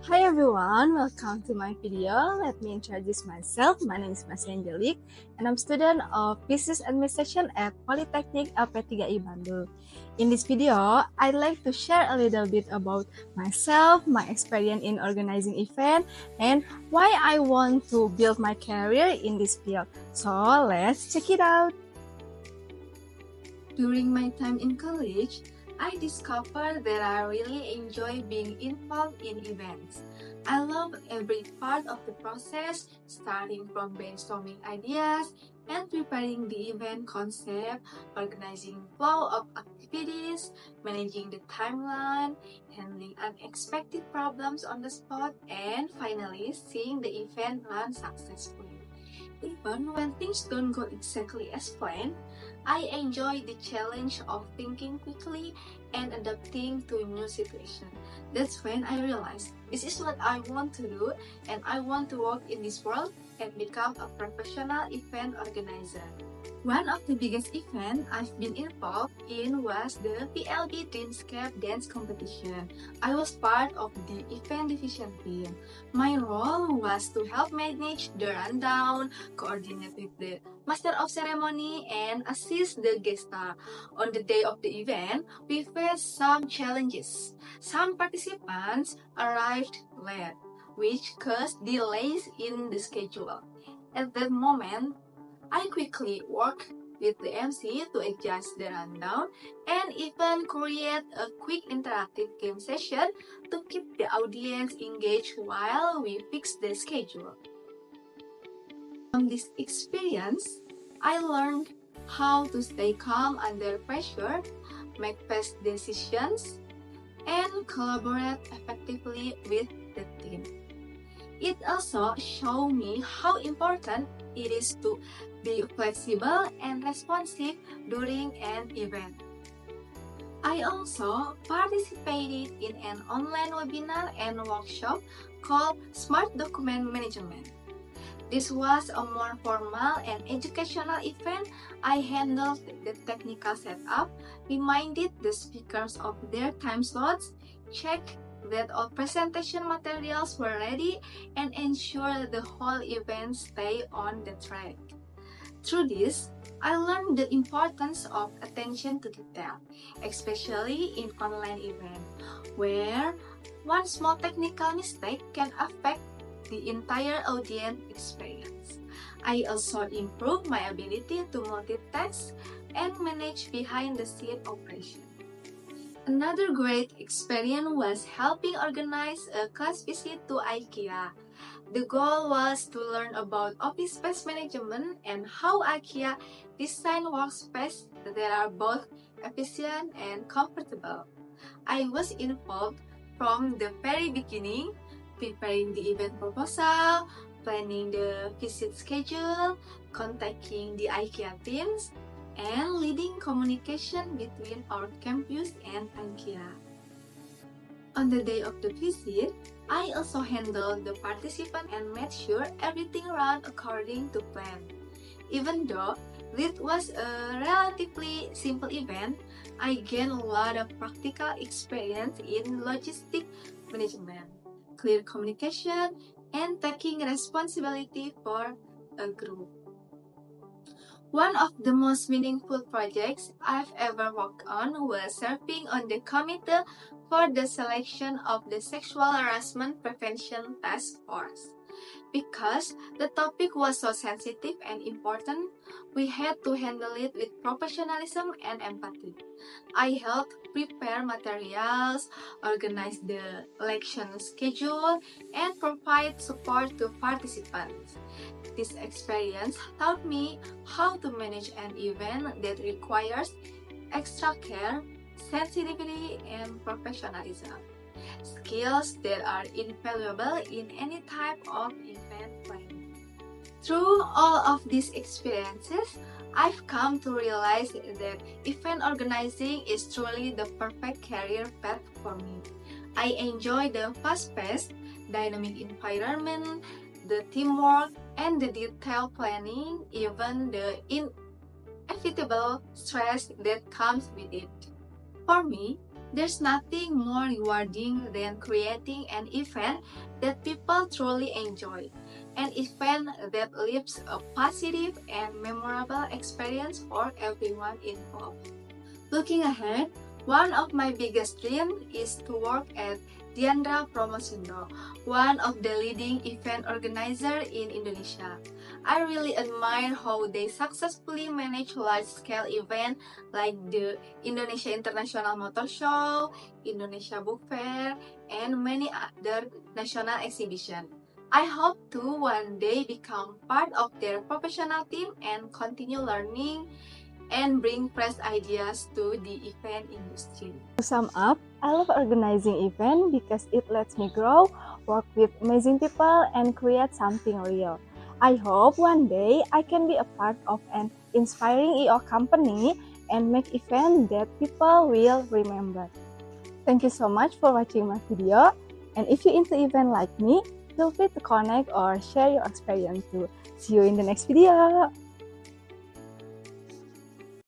Hi everyone, welcome to my video. Let me introduce myself. My name is Mas Angelique and I'm a student of Business Administration at Polytechnic LP3I Bandung. In this video, I'd like to share a little bit about myself, my experience in organizing event, and why I want to build my career in this field. So let's check it out. During my time in college, I discovered that I really enjoy being involved in events. I love every part of the process, starting from brainstorming ideas and preparing the event concept, organizing flow of activities, managing the timeline, handling unexpected problems on the spot, and finally seeing the event run successfully. Even when things don't go exactly as planned, I enjoy the challenge of thinking quickly and adapting to a new situation. That's when I realized this is what I want to do and I want to work in this world and become a professional event organizer. One of the biggest events I've been involved in was the PLB Dreamscape Dance Competition. I was part of the event division team. My role was to help manage the rundown, coordinate with the Master of Ceremony, and assist the guest star. On the day of the event, we faced some challenges. Some participants arrived late, which caused delays in the schedule. At that moment, I quickly worked with the MC to adjust the rundown and even create a quick interactive game session to keep the audience engaged while we fix the schedule. From this experience, I learned how to stay calm under pressure, make fast decisions, and collaborate effectively with the team. It also showed me how important it is to be flexible and responsive during an event. I also participated in an online webinar and workshop called Smart Document Management. This was a more formal and educational event. I handled the technical setup, reminded the speakers of their time slots, checked that all presentation materials were ready, and ensured the whole event stayed on the track. Through this, I learned the importance of attention to detail, especially in online events, where one small technical mistake can affect the entire audience experience. I also improved my ability to multitask and manage behind-the-scene operation. Another great experience was helping organize a class visit to IKEA. The goal was to learn about office space management and how IKEA design workspace that are both efficient and comfortable. I was involved from the very beginning, preparing the event proposal, planning the visit schedule, contacting the IKEA teams, and leading communication between our campus and IKEA. On the day of the visit, I also handled the participant and made sure everything ran according to plan. Even though it was a relatively simple event, I gained a lot of practical experience in logistic management, clear communication, and taking responsibility for a group. One of the most meaningful projects I've ever worked on was serving on the committee for the selection of the Sexual Harassment Prevention Task Force. Because the topic was so sensitive and important, we had to handle it with professionalism and empathy. I helped prepare materials, organize the election schedule, and provide support to participants. This experience taught me how to manage an event that requires extra care, sensitivity, and professionalism. Skills that are invaluable in any type of event planning. Through all of these experiences, I've come to realize that event organizing is truly the perfect career path for me. I enjoy the fast-paced, dynamic environment, the teamwork, and the detailed planning, even the inevitable stress that comes with it. For me, There's nothing more rewarding than creating an event that people truly enjoy, an event that leaves a positive and memorable experience for everyone involved. Looking ahead, one of my biggest dreams is to work at Diandra Promosindo, one of the leading event organizers in Indonesia. I really admire how they successfully manage large-scale events like the Indonesia International Motor Show, Indonesia Book Fair, and many other national exhibitions. I hope to one day become part of their professional team and continue learning and bring fresh ideas to the event industry. To sum up, I love organizing events because it lets me grow, work with amazing people, and create something real. I hope one day I can be a part of an inspiring EO company and make events that people will remember. Thank you so much for watching my video. And if you're into event like me, feel free to connect or share your experience too. See you in the next video.